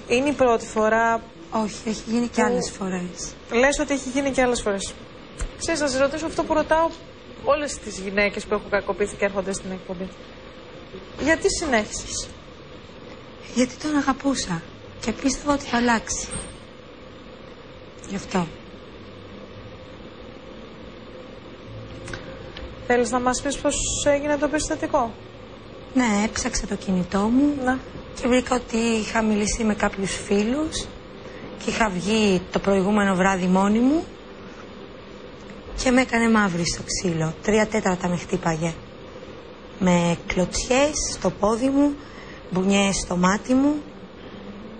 Είναι η πρώτη φορά? Όχι, έχει γίνει και άλλες φορές. Λες ότι έχει γίνει και άλλες φορές. Ξέρεις, να σε ρωτήσω αυτό που ρωτάω όλες τις γυναίκες που έχουν κακοποιηθεί και έρχονται στην εκπομπή. Γιατί συνέχισες? Γιατί τον αγαπούσα και πίστευα ότι θα αλλάξει. Γι' αυτό. Θέλεις να μας πεις πώς έγινε το περιστατικό? Ναι, έψαξα το κινητό μου και βρήκα ότι είχα μιλήσει με κάποιους φίλους και είχα βγει το προηγούμενο βράδυ μόνη μου και με έκανε μαύρη στο ξύλο. 3/4 με χτύπαγε. Με κλωτσιές στο πόδι μου, μπουνιές στο μάτι μου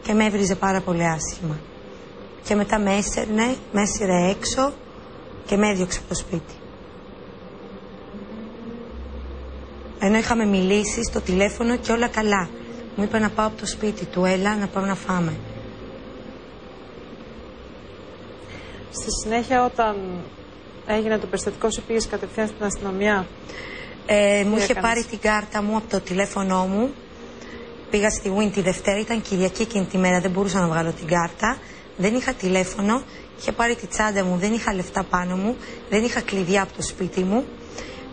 και με έβριζε πάρα πολύ άσχημα. Και μετά με έσυρε έξω και με έδιωξε από το σπίτι. Ενώ είχαμε μιλήσει στο τηλέφωνο και όλα καλά. Μου είπε να πάω από το σπίτι του, έλα να πάμε να φάμε. Στη συνέχεια, όταν έγινε το περιστατικό, σου πήγες κατευθείαν στην αστυνομία? Μου είχε πάρει την κάρτα μου από το τηλέφωνό μου. Πήγα στη Win τη Δευτέρα, ήταν Κυριακή εκείνη τη μέρα, δεν μπορούσα να βγάλω την κάρτα. Δεν είχα τηλέφωνο, είχε πάρει τη τσάντα μου, δεν είχα λεφτά πάνω μου, δεν είχα κλειδιά από το σπίτι μου.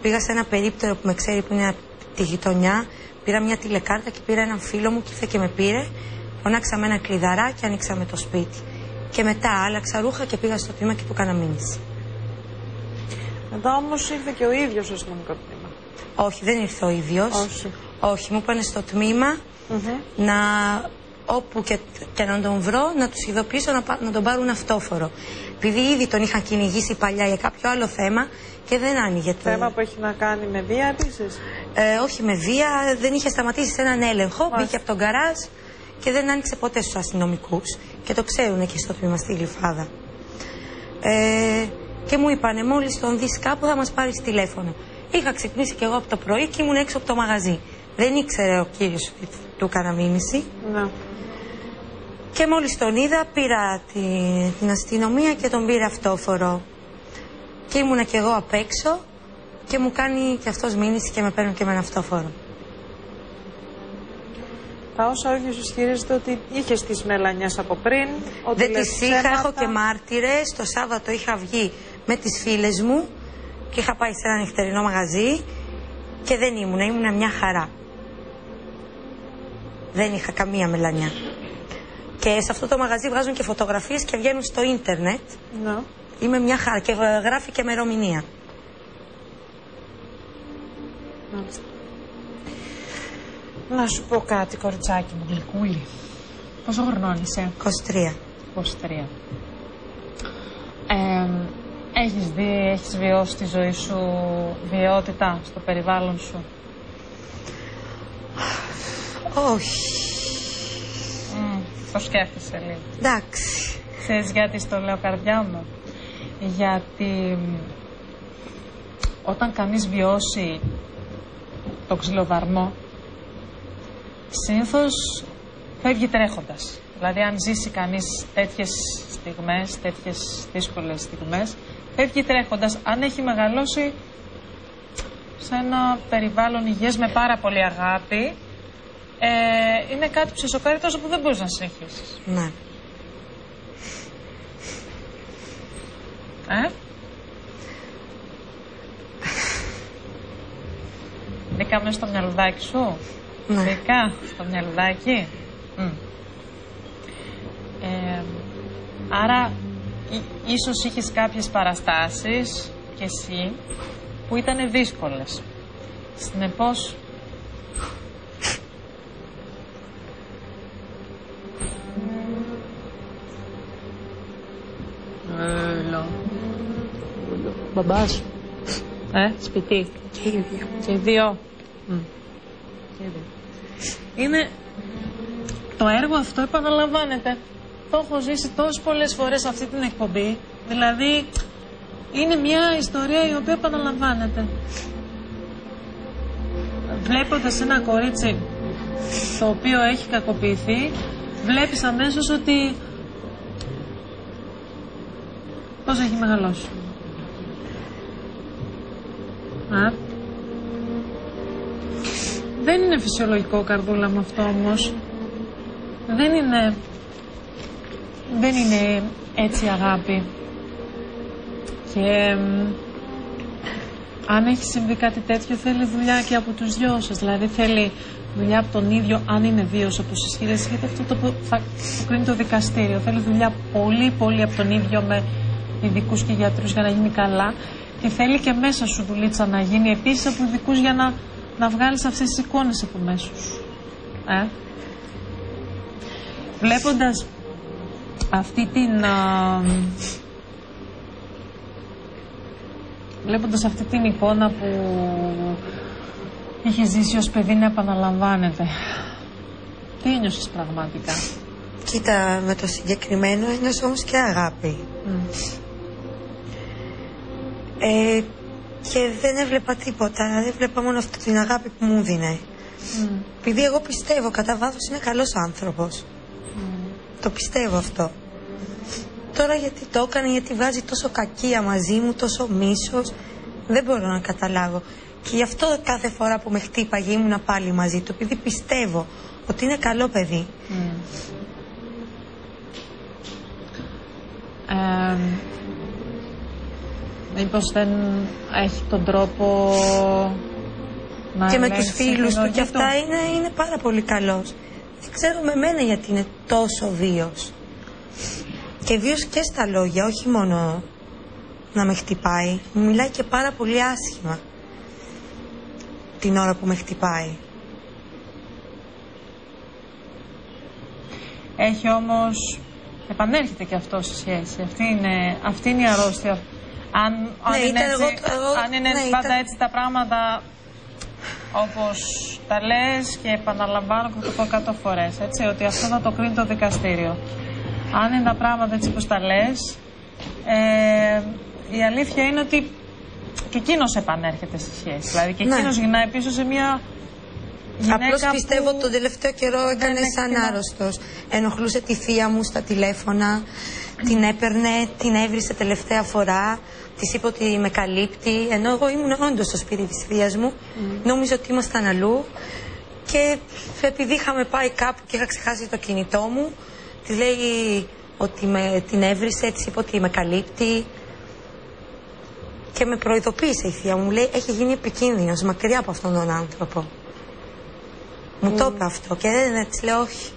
Πήγα σε ένα περίπτερο που με ξέρει που είναι από τη γειτονιά, πήρα μια τηλεκάρτα και πήρα έναν φίλο μου και ήρθε και με πήρε. Φωνάξαμε ένα κλειδαρά και ανοίξαμε το σπίτι. Και μετά άλλαξα ρούχα και πήγα στο τμήμα και του έκανα μήνυση. Εδώ όμως ήρθε και ο ίδιος στο αστυνομικό τμήμα. Όχι, δεν ήρθε ο ίδιος. Όχι, μου είπανε στο τμήμα να όπου και να τον βρω, να τους ειδοποιήσω να τον πάρουν αυτόφορο. Επειδή ήδη τον είχαν κυνηγήσει παλιά για κάποιο άλλο θέμα και δεν άνοιγε. Θέμα που έχει να κάνει με βία επίσης? Όχι με βία, δεν είχε σταματήσει σε έναν έλεγχο, μπήκε από τον γκαράζ και δεν άνοιξε ποτέ στους αστυνομικούς. Και το ξέρουν εκεί στο τμήμα στη Γλυφάδα. Και μου είπανε, μόλις τον δεις κάπου θα μας πάρεις τηλέφωνο. Είχα ξυπνήσει κι εγώ από το πρωί και ήμουν έξω από το μαγαζί. Δεν ήξερε ο κύριος ότι του έκανα μήνυση. Και μόλις τον είδα, πήρα την αστυνομία και τον πήρε αυτόφορο. Και ήμουνα κι εγώ απ' έξω και μου κάνει κι αυτός μήνυση και με παίρνουν και με ένα αυτόφορο. Τα όσα όχι σου ισχυρίζεται ότι είχες τις μελανιές από πριν? Δεν τις είχα, έχω και μάρτυρες. Το Σάββατο είχα βγει με τις φίλες μου και είχα πάει σε ένα νυχτερινό μαγαζί και δεν ήμουνα μια χαρά. Δεν είχα καμία μελανιά. Και σε αυτό το μαγαζί βγάζουν και φωτογραφίες και βγαίνουν στο ίντερνετ. Είμαι μια χαρά και γράφει και ημερομηνία. Να σου πω κάτι, κοριτσάκι μου, γλυκούλη. Πόσο χρονών είσαι? 23. 23. Έχεις βιώσει τη ζωή σου βιαιότητα στο περιβάλλον σου? Όχι. Το σκέφτεσαι λίγο? Εντάξει. Ξέρεις γιατί στο λέω, καρδιά μου? Γιατί όταν κανείς βιώσει το ξυλοδαρμό, συνήθως φεύγει τρέχοντας. Δηλαδή αν ζήσει κανείς τέτοιες στιγμές, τέτοιες δύσκολες στιγμές, φεύγει τρέχοντας. Αν έχει μεγαλώσει σε ένα περιβάλλον υγιές με πάρα πολύ αγάπη, είναι κάτι που σε σοκάρει τόσο που δεν μπορείς να συνεχίσεις. Ναι. Μπήκαμε στο μυαλουδάκι σου? Ναι. Μπήκα στο μυαλουδάκι. Άρα ίσως είχες κάποιες παραστάσεις κι εσύ που ήταν δύσκολες. Συνεπώς μπαμπάς. Σπιτί. Και οι δύο. Και οι δύο. Είναι... Το έργο αυτό επαναλαμβάνεται. Το έχω ζήσει τόσες πολλές φορές αυτή την εκπομπή. Δηλαδή, είναι μια ιστορία η οποία επαναλαμβάνεται. Βλέποντας ένα κορίτσι το οποίο έχει κακοποιηθεί, βλέπεις αμέσως ότι πώς έχει μεγαλώσει. Δεν είναι φυσιολογικό, καρδούλα μου, αυτό όμως. Δεν είναι δεν είναι έτσι αγάπη. Και αν έχει συμβεί κάτι τέτοιο, θέλει δουλειά και από τους δυο σας. Δηλαδή θέλει δουλειά από τον ίδιο, αν είναι βίος όπως ισχυρίζεσαι, γιατί αυτό θα το κρίνει το δικαστήριο. Θέλει δουλειά πολύ από τον ίδιο, με ειδικούς και γιατρούς, για να γίνει καλά. Και θέλει και μέσα σου, δουλίτσα, να γίνει επίσης από ειδικούς, για να βγάλεις αυτές τις εικόνες από μέσα σου. Βλέποντας αυτή βλέποντας αυτή την εικόνα που είχε ζήσει ως παιδί να επαναλαμβάνεται, τι ένιωσες πραγματικά? Κοίτα, με το συγκεκριμένο ένιωσα όμως και αγάπη. Και δεν έβλεπα τίποτα, έβλεπα μόνο αυτή την αγάπη που μου δίνε. Επειδή εγώ πιστεύω κατά βάθος είναι καλός άνθρωπος. Το πιστεύω αυτό. Τώρα γιατί το έκανε, γιατί βγάζει τόσο κακία μαζί μου, τόσο μίσος, δεν μπορώ να καταλάβω. Και γι' αυτό κάθε φορά που με χτύπαγε ήμουνα πάλι μαζί του, επειδή πιστεύω ότι είναι καλό παιδί. Μήπως δεν έχει τον τρόπο να και με τους φίλους του και αυτά είναι πάρα πολύ καλός. Δεν ξέρω με μένα γιατί είναι τόσο βίος. Και βίος και στα λόγια, όχι μόνο να με χτυπάει. Μου μιλάει και πάρα πολύ άσχημα την ώρα που με χτυπάει. Έχει όμως, επανέρχεται και αυτό στη σχέση. Αυτή είναι η αρρώστια. Αν είναι πάντα έτσι τα πράγματα, όπως τα λες, και επαναλαμβάνω και το πω 100 φορές, έτσι, ότι αυτό θα το κρίνει το δικαστήριο. Αν είναι τα πράγματα έτσι όπως τα λες, η αλήθεια είναι ότι και εκείνος επανέρχεται στη σχέση. Δηλαδή και εκείνος γυρνάει πίσω σε μια γυναίκα. Απλώς πιστεύω ότι τον τελευταίο καιρό έκανε σαν άρρωστος. Ενοχλούσε τη θεία μου στα τηλέφωνα, την έπαιρνε, την έβρισε τελευταία φορά, της είπε ότι με καλύπτει, ενώ εγώ ήμουν όντως στο σπίτι της θείας μου, νόμιζα ότι ήμασταν αλλού, και επειδή είχαμε πάει κάπου και είχα ξεχάσει το κινητό μου, της λέει ότι την έβρισε, της είπε ότι με καλύπτει, και με προειδοποίησε η θεία μου, λέει έχει γίνει επικίνδυνος, μακριά από αυτόν τον άνθρωπο. Μου το είπε αυτό και δεν της λέω όχι.